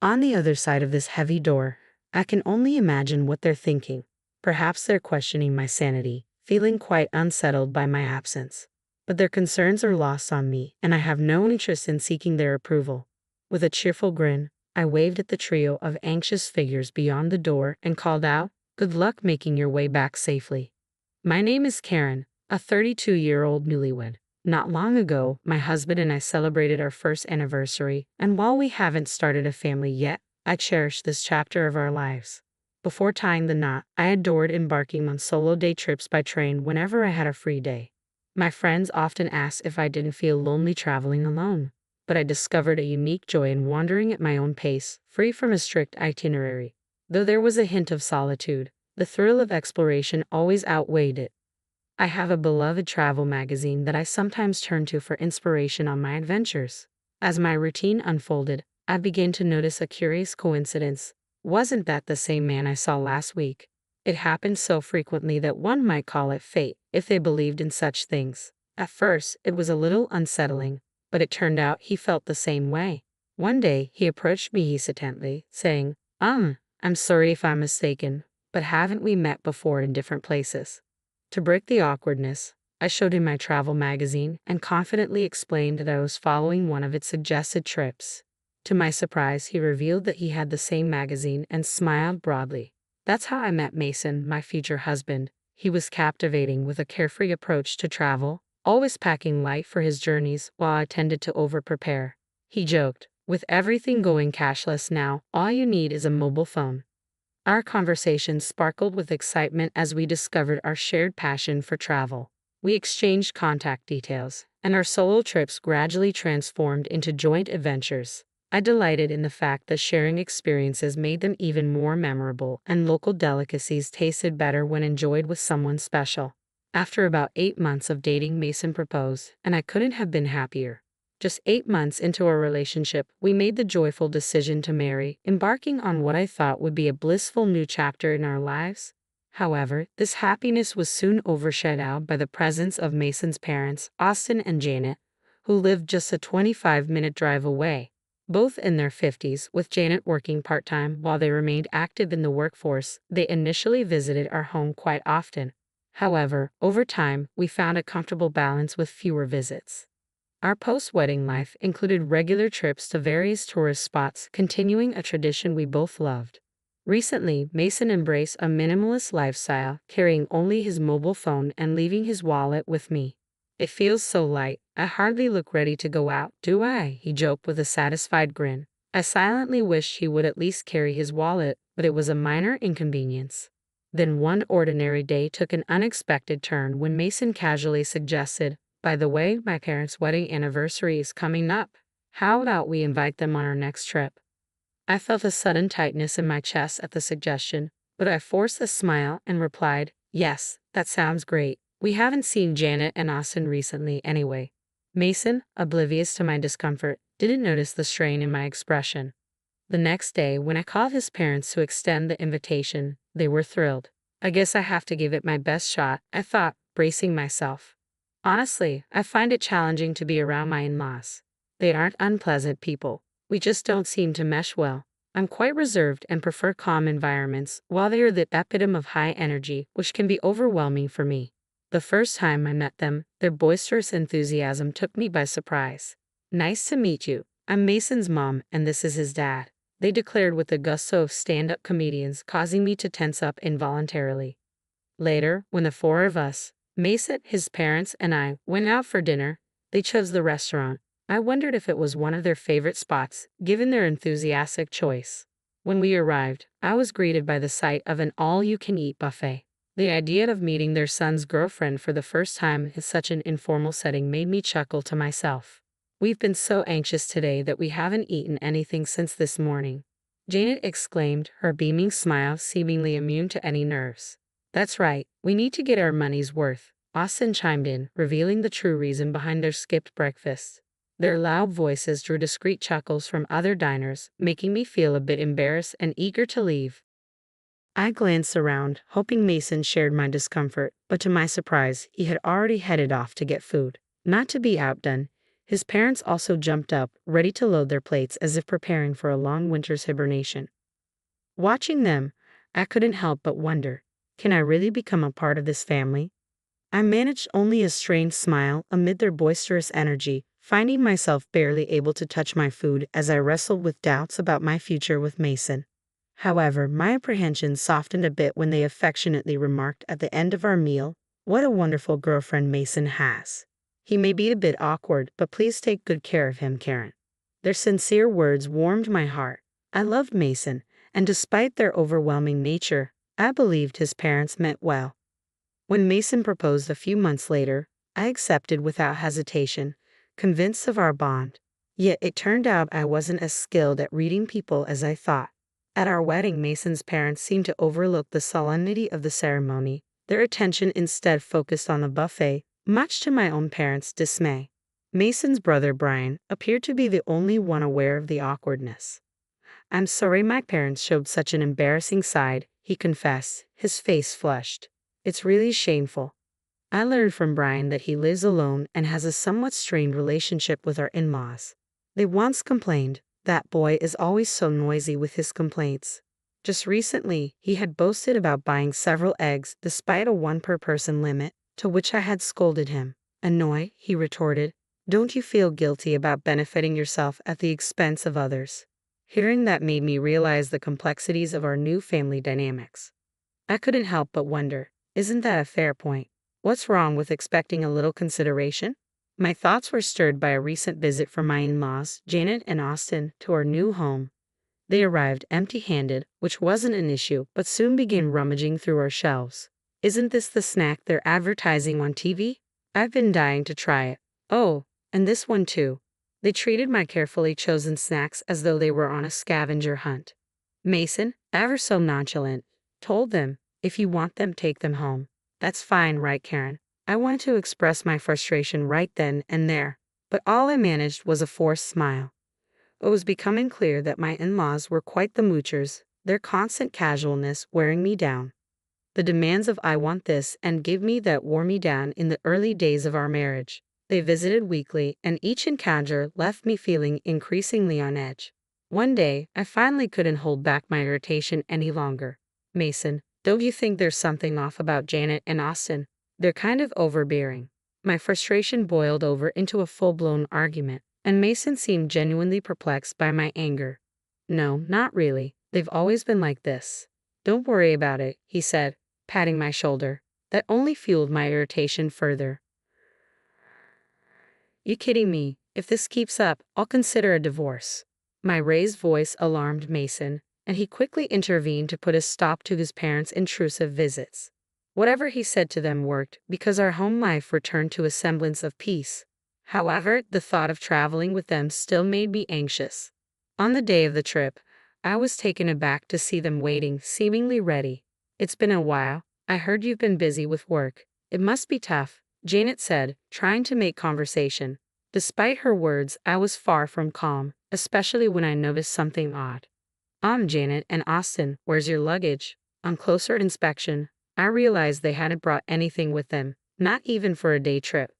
On the other side of this heavy door, I can only imagine what they're thinking. Perhaps they're questioning my sanity, feeling quite unsettled by my absence. But their concerns are lost on me, and I have no interest in seeking their approval. With a cheerful grin, I waved at the trio of anxious figures beyond the door and called out, "Good luck making your way back safely." My name is Karen, a 32-year-old newlywed. Not long ago, my husband and I celebrated our first anniversary, and while we haven't started a family yet, I cherish this chapter of our lives. Before tying the knot, I adored embarking on solo day trips by train whenever I had a free day. My friends often asked if I didn't feel lonely traveling alone, but I discovered a unique joy in wandering at my own pace, free from a strict itinerary. Though there was a hint of solitude, the thrill of exploration always outweighed it. I have a beloved travel magazine that I sometimes turn to for inspiration on my adventures. As my routine unfolded, I began to notice a curious coincidence. Wasn't that the same man I saw last week? It happened so frequently that one might call it fate, if they believed in such things. At first, it was a little unsettling, but it turned out he felt the same way. One day, he approached me hesitantly, saying, I'm sorry if I'm mistaken, but haven't we met before in different places?" To break the awkwardness, I showed him my travel magazine and confidently explained that I was following one of its suggested trips. To my surprise, he revealed that he had the same magazine and smiled broadly. "That's how I met Mason, my future husband. He was captivating with a carefree approach to travel, always packing light for his journeys while I tended to over-prepare. He joked, 'With everything going cashless now, all you need is a mobile phone.'" Our conversation sparkled with excitement as we discovered our shared passion for travel. We exchanged contact details, and our solo trips gradually transformed into joint adventures. I delighted in the fact that sharing experiences made them even more memorable, and local delicacies tasted better when enjoyed with someone special. After about 8 months of dating, Mason proposed, and I couldn't have been happier. Just 8 months into our relationship, we made the joyful decision to marry, embarking on what I thought would be a blissful new chapter in our lives. However, this happiness was soon overshadowed by the presence of Mason's parents, Austin and Janet, who lived just a 25-minute drive away. Both in their 50s, with Janet working part-time while they remained active in the workforce, they initially visited our home quite often. However, over time, we found a comfortable balance with fewer visits. Our post-wedding life included regular trips to various tourist spots, continuing a tradition we both loved. Recently, Mason embraced a minimalist lifestyle, carrying only his mobile phone and leaving his wallet with me. "It feels so light, I hardly look ready to go out, do I?" he joked with a satisfied grin. I silently wished he would at least carry his wallet, but it was a minor inconvenience. Then one ordinary day took an unexpected turn when Mason casually suggested, "By the way, my parents' wedding anniversary is coming up. How about we invite them on our next trip?" I felt a sudden tightness in my chest at the suggestion, but I forced a smile and replied, "Yes, that sounds great. We haven't seen Janet and Austin recently anyway." Mason, oblivious to my discomfort, didn't notice the strain in my expression. The next day, when I called his parents to extend the invitation, they were thrilled. "I guess I have to give it my best shot," I thought, bracing myself. Honestly, I find it challenging to be around my in-laws. They aren't unpleasant people. We just don't seem to mesh well. I'm quite reserved and prefer calm environments, while they are the epitome of high energy, which can be overwhelming for me. The first time I met them, their boisterous enthusiasm took me by surprise. "Nice to meet you. I'm Mason's mom, and this is his dad," they declared with the gusto of stand-up comedians, causing me to tense up involuntarily. Later, when the four of us, Mason, his parents, and I, went out for dinner, they chose the restaurant. I wondered if it was one of their favorite spots, given their enthusiastic choice. When we arrived, I was greeted by the sight of an all-you-can-eat buffet. The idea of meeting their son's girlfriend for the first time in such an informal setting made me chuckle to myself. "We've been so anxious today that we haven't eaten anything since this morning," Janet exclaimed, her beaming smile seemingly immune to any nerves. "That's right, we need to get our money's worth," Austin chimed in, revealing the true reason behind their skipped breakfast. Their loud voices drew discreet chuckles from other diners, making me feel a bit embarrassed and eager to leave. I glanced around, hoping Mason shared my discomfort, but to my surprise, he had already headed off to get food. Not to be outdone, His parents also jumped up, ready to load their plates as if preparing for a long winter's hibernation. Watching them, I couldn't help but wonder, can I really become a part of this family? I managed only a strained smile amid their boisterous energy, finding myself barely able to touch my food as I wrestled with doubts about my future with Mason. However, my apprehension softened a bit when they affectionately remarked at the end of our meal, "What a wonderful girlfriend Mason has. He may be a bit awkward, but please take good care of him, Karen." Their sincere words warmed my heart. I loved Mason, and despite their overwhelming nature, I believed his parents meant well. When Mason proposed a few months later, I accepted without hesitation, convinced of our bond. Yet it turned out I wasn't as skilled at reading people as I thought. At our wedding, Mason's parents seemed to overlook the solemnity of the ceremony. Their attention instead focused on the buffet, much to my own parents' dismay. Mason's brother Brian appeared to be the only one aware of the awkwardness. "I'm sorry my parents showed such an embarrassing side," he confessed, his face flushed. "It's really shameful. I learned from Brian that he lives alone and has a somewhat strained relationship with our in-laws. They once complained, 'That boy is always so noisy with his complaints.' Just recently, he had boasted about buying several eggs despite a one-per-person limit, to which I had scolded him. 'Annoy,' he retorted. 'Don't you feel guilty about benefiting yourself at the expense of others?' Hearing that made me realize the complexities of our new family dynamics. I couldn't help but wonder, isn't that a fair point? What's wrong with expecting a little consideration? My thoughts were stirred by a recent visit from my in-laws, Janet and Austin, to our new home. They arrived empty-handed, which wasn't an issue, but soon began rummaging through our shelves. "Isn't this the snack they're advertising on TV? I've been dying to try it. Oh, and this one too." They treated my carefully chosen snacks as though they were on a scavenger hunt. Mason, ever so nonchalant, told them, "If you want them, take them home." "That's fine, right, Karen?" I wanted to express my frustration right then and there, but all I managed was a forced smile. It was becoming clear that my in-laws were quite the moochers, their constant casualness wearing me down. The demands of "I want this" and "give me that" wore me down in the early days of our marriage. They visited weekly, and each encounter left me feeling increasingly on edge. One day, I finally couldn't hold back my irritation any longer. "Mason, don't you think there's something off about Janet and Austin? They're kind of overbearing." My frustration boiled over into a full-blown argument, and Mason seemed genuinely perplexed by my anger. "No, not really. They've always been like this. Don't worry about it," he said, patting my shoulder. That only fueled my irritation further. "You kidding me? If this keeps up, I'll consider a divorce." My raised voice alarmed Mason, and he quickly intervened to put a stop to his parents' intrusive visits. Whatever he said to them worked, because our home life returned to a semblance of peace. However, the thought of traveling with them still made me anxious. On the day of the trip, I was taken aback to see them waiting, seemingly ready. "It's been a while. I heard you've been busy with work. It must be tough," Janet said, trying to make conversation. Despite her words, I was far from calm, especially when I noticed something odd. Janet and Austin, where's your luggage?" On closer inspection, I realized they hadn't brought anything with them, not even for a day trip.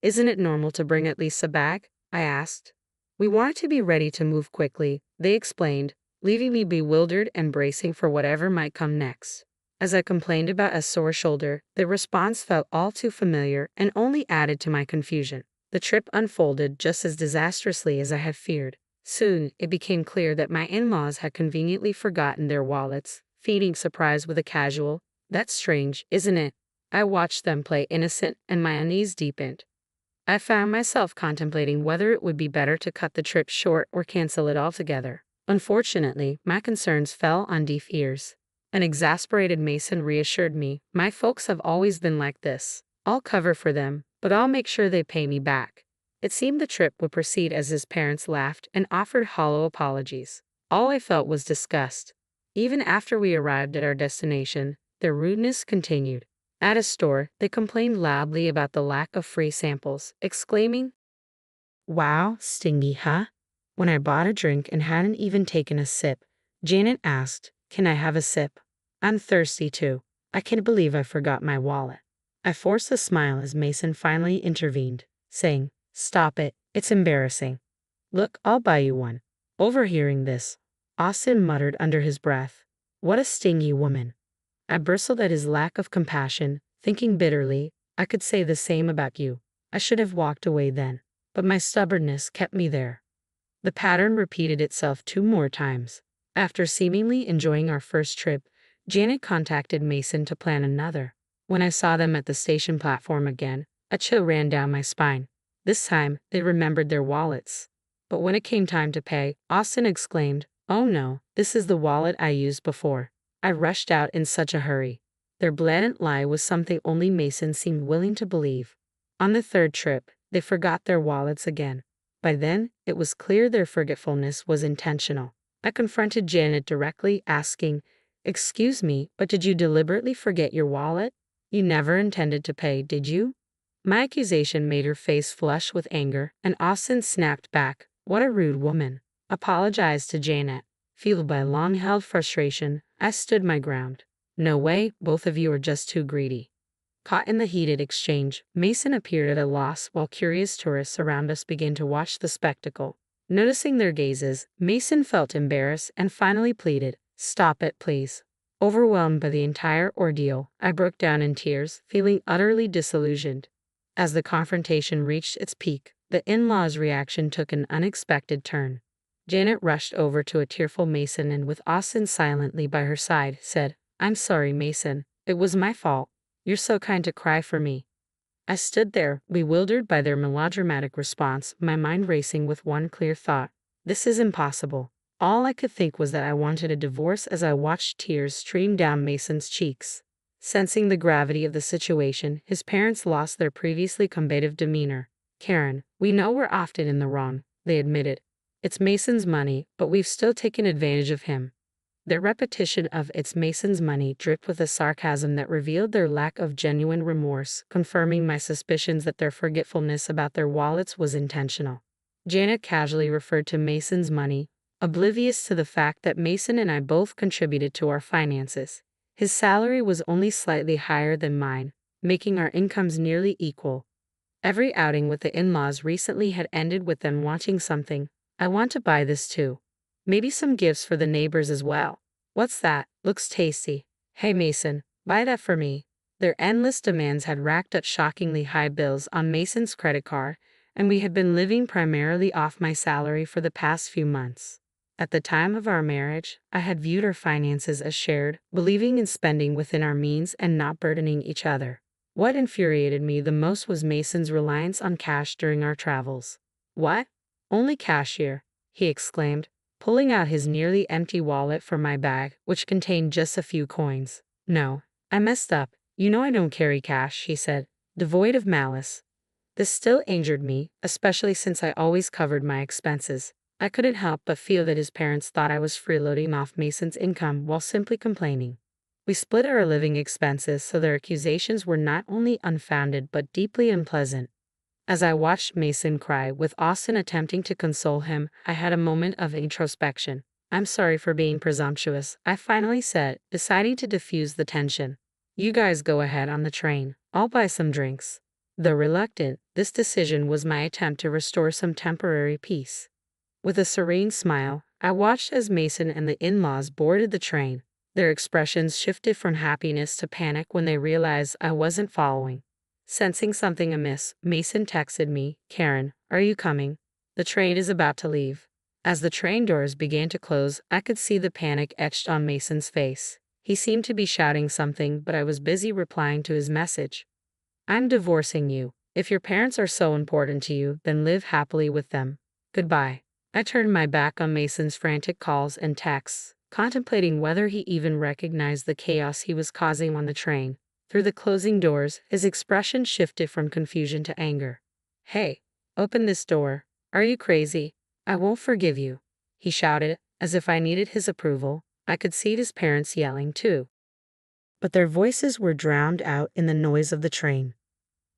"Isn't it normal to bring at least a bag?" I asked. "We wanted to be ready to move quickly," they explained, leaving me bewildered and bracing for whatever might come next. As I complained about a sore shoulder, the response felt all too familiar and only added to my confusion. The trip unfolded just as disastrously as I had feared. Soon, it became clear that my in-laws had conveniently forgotten their wallets, feeding surprise with a casual, "That's strange, isn't it?" I watched them play innocent, and my unease deepened. I found myself contemplating whether it would be better to cut the trip short or cancel it altogether. Unfortunately, my concerns fell on deaf ears. An exasperated Mason reassured me, "My folks have always been like this. I'll cover for them, but I'll make sure they pay me back." It seemed the trip would proceed as his parents laughed and offered hollow apologies. All I felt was disgust. Even after we arrived at our destination, their rudeness continued. At a store, they complained loudly about the lack of free samples, exclaiming, "Wow, stingy, huh?" When I bought a drink and hadn't even taken a sip, Janet asked, "Can I have a sip? I'm thirsty too. I can't believe I forgot my wallet." I forced a smile as Mason finally intervened, saying, "Stop it. It's embarrassing. Look, I'll buy you one. Overhearing this, Austin muttered under his breath, "What a stingy woman." I bristled at his lack of compassion, thinking bitterly, I could say the same about you. I should have walked away then, but my stubbornness kept me there. The pattern repeated itself 2 more times. After seemingly enjoying our first trip, Janet contacted Mason to plan another. When I saw them at the station platform again, a chill ran down my spine. This time, they remembered their wallets. But when it came time to pay, Austin exclaimed, "Oh no, this is the wallet I used before." I rushed out in such a hurry. Their blatant lie was something only Mason seemed willing to believe. On the third trip, they forgot their wallets again. By then, it was clear their forgetfulness was intentional. I confronted Janet directly, asking, "Excuse me, but did you deliberately forget your wallet? You never intended to pay, did you?" My accusation made her face flush with anger, and Austin snapped back, "What a rude woman." Apologized to Janet. Fueled by long-held frustration, I stood my ground. "No way, both of you are just too greedy." Caught in the heated exchange, Mason appeared at a loss while curious tourists around us began to watch the spectacle. Noticing their gazes, Mason felt embarrassed and finally pleaded, "Stop it, please." Overwhelmed by the entire ordeal, I broke down in tears, feeling utterly disillusioned. As the confrontation reached its peak, the in-laws' reaction took an unexpected turn. Janet rushed over to a tearful Mason and, with Austin silently by her side, said, "I'm sorry, Mason. It was my fault. You're so kind to cry for me." I stood there, bewildered by their melodramatic response, my mind racing with one clear thought. This is impossible. All I could think was that I wanted a divorce as I watched tears stream down Mason's cheeks. Sensing the gravity of the situation, his parents lost their previously combative demeanor. "Karen, we know we're often in the wrong," they admitted. "It's Mason's money, but we've still taken advantage of him." Their repetition of "it's Mason's money" dripped with a sarcasm that revealed their lack of genuine remorse, confirming my suspicions that their forgetfulness about their wallets was intentional. Janet casually referred to Mason's money, oblivious to the fact that Mason and I both contributed to our finances. His salary was only slightly higher than mine, making our incomes nearly equal. Every outing with the in-laws recently had ended with them wanting something. "I want to buy this too. Maybe some gifts for the neighbors as well. What's that? Looks tasty. Hey Mason, buy that for me." Their endless demands had racked up shockingly high bills on Mason's credit card, and we had been living primarily off my salary for the past few months. At the time of our marriage, I had viewed our finances as shared, believing in spending within our means and not burdening each other. What infuriated me the most was Mason's reliance on cash during our travels. "What? Only cash here?" he exclaimed, pulling out his nearly empty wallet from my bag, which contained just a few coins. "No, I messed up. You know I don't carry cash," he said, devoid of malice. This still angered me, especially since I always covered my expenses. I couldn't help but feel that his parents thought I was freeloading off Mason's income while simply complaining. We split our living expenses, so their accusations were not only unfounded but deeply unpleasant. As I watched Mason cry, with Austin attempting to console him, I had a moment of introspection. "I'm sorry for being presumptuous," I finally said, deciding to diffuse the tension. "You guys go ahead on the train. I'll buy some drinks." Though reluctant, this decision was my attempt to restore some temporary peace. With a serene smile, I watched as Mason and the in-laws boarded the train. Their expressions shifted from happiness to panic when they realized I wasn't following. Sensing something amiss, Mason texted me, "Karen, are you coming? The train is about to leave." As the train doors began to close, I could see the panic etched on Mason's face. He seemed to be shouting something, but I was busy replying to his message. "I'm divorcing you. If your parents are so important to you, then live happily with them. Goodbye." I turned my back on Mason's frantic calls and texts, contemplating whether he even recognized the chaos he was causing on the train. Through the closing doors, his expression shifted from confusion to anger. "Hey, open this door. Are you crazy? I won't forgive you," he shouted, as if I needed his approval. I could see his parents yelling too, but their voices were drowned out in the noise of the train.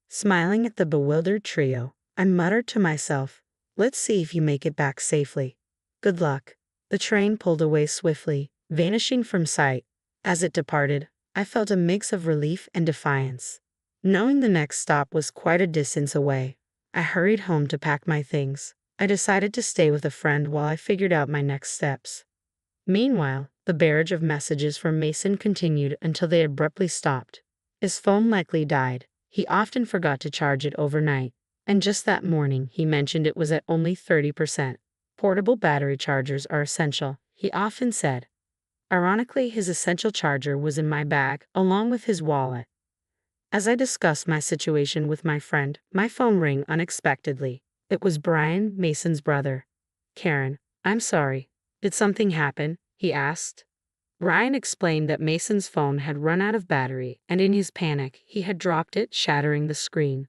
Smiling at the bewildered trio, I muttered to myself, "Let's see if you make it back safely. Good luck." The train pulled away swiftly, vanishing from sight. As it departed, I felt a mix of relief and defiance. Knowing the next stop was quite a distance away, I hurried home to pack my things. I decided to stay with a friend while I figured out my next steps. Meanwhile, the barrage of messages from Mason continued until they abruptly stopped. His phone likely died. He often forgot to charge it overnight, and just that morning he mentioned it was at only 30%. Portable battery chargers are essential, he often said. Ironically, his essential charger was in my bag, along with his wallet. As I discussed my situation with my friend, my phone rang unexpectedly. It was Brian, Mason's brother. "Karen, I'm sorry. Did something happen?" he asked. Ryan explained that Mason's phone had run out of battery, and in his panic, he had dropped it, shattering the screen.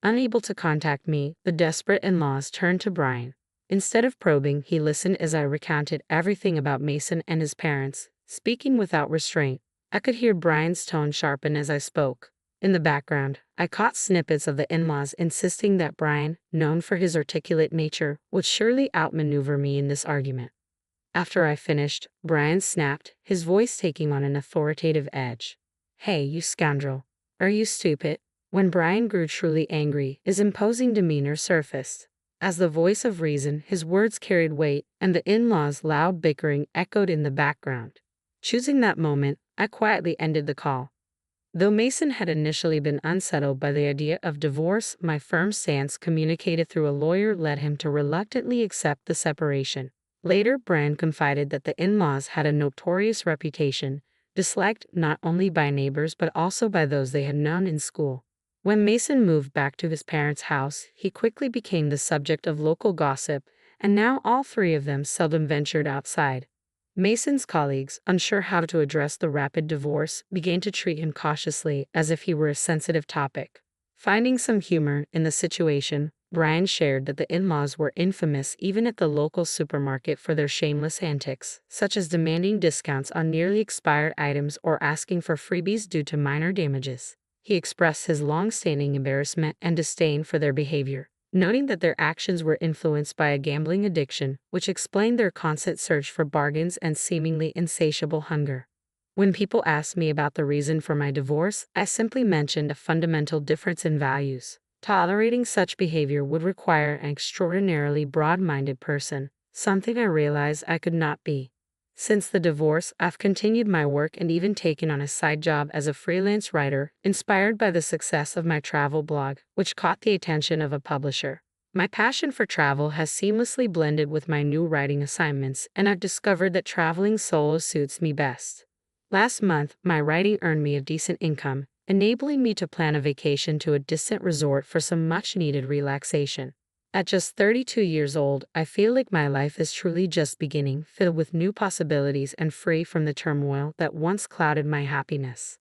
Unable to contact me, the desperate in-laws turned to Brian. Instead of probing, he listened as I recounted everything about Mason and his parents, speaking without restraint. I could hear Brian's tone sharpen as I spoke. In the background, I caught snippets of the in-laws insisting that Brian, known for his articulate nature, would surely outmaneuver me in this argument. After I finished, Brian snapped, his voice taking on an authoritative edge. "Hey, you scoundrel. Are you stupid?" When Brian grew truly angry, his imposing demeanor surfaced. As the voice of reason, his words carried weight, and the in-laws' loud bickering echoed in the background. Choosing that moment, I quietly ended the call. Though Mason had initially been unsettled by the idea of divorce, my firm stance, communicated through a lawyer, led him to reluctantly accept the separation. Later, Brian confided that the in-laws had a notorious reputation, disliked not only by neighbors but also by those they had known in school. When Mason moved back to his parents' house, he quickly became the subject of local gossip, and now all three of them seldom ventured outside. Mason's colleagues, unsure how to address the rapid divorce, began to treat him cautiously, as if he were a sensitive topic. Finding some humor in the situation, Brian shared that the in-laws were infamous even at the local supermarket for their shameless antics, such as demanding discounts on nearly expired items or asking for freebies due to minor damages. He expressed his long-standing embarrassment and disdain for their behavior, noting that their actions were influenced by a gambling addiction, which explained their constant search for bargains and seemingly insatiable hunger. When people asked me about the reason for my divorce, I simply mentioned a fundamental difference in values. Tolerating such behavior would require an extraordinarily broad-minded person, something I realized I could not be. Since the divorce, I've continued my work and even taken on a side job as a freelance writer, inspired by the success of my travel blog, which caught the attention of a publisher. My passion for travel has seamlessly blended with my new writing assignments, and I've discovered that traveling solo suits me best. Last month, my writing earned me a decent income, enabling me to plan a vacation to a distant resort for some much-needed relaxation. At just 32 years old, I feel like my life is truly just beginning, filled with new possibilities and free from the turmoil that once clouded my happiness.